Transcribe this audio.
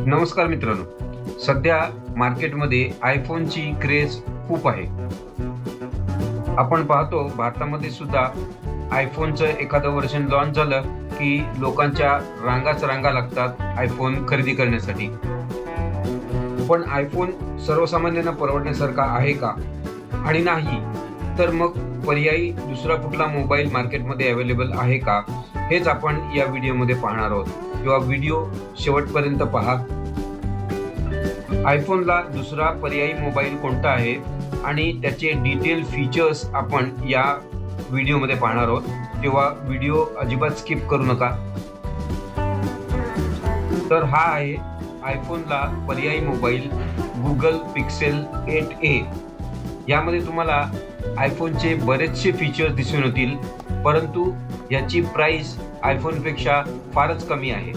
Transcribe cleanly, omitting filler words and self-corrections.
नमस्कार मित्रांनो, सध्या मार्केटमध्ये आयफोनची क्रेज खूप आहे. आपण पाहतो भारतामध्ये सुद्धा आयफोनचं एखादं वर्जन लॉन्च झालं की लोकांच्या रांगा लागतात आयफोन खरेदी करण्यासाठी. पण आयफोन सर्वसामान्यांना परवडण्यासारखा आहे का? आणि नाही तर मग पर्यायी दुसरा कुठला मोबाईल मार्केटमध्ये अवेलेबल आहे का? हेच आपण या व्हिडिओमध्ये पाहणार आहोत, किंवा व्हिडिओ शेवटपर्यंत पहा. आयफोनला दुसरा पर्यायी मोबाईल कोणता आहे आणि त्याचे डिटेल फीचर्स आपण या व्हिडिओमध्ये पाहणार आहोत, तेव्हा व्हिडिओ अजिबात स्किप करू नका. तर हा आहे आयफोनला पर्यायी मोबाईल गुगल पिक्सेल 8a. यामध्ये तुम्हाला आयफोनचे बरेचसे फीचर्स दिसून येतील, परंतु याची प्राइस आयफोनपेक्षा फारच कमी आहे.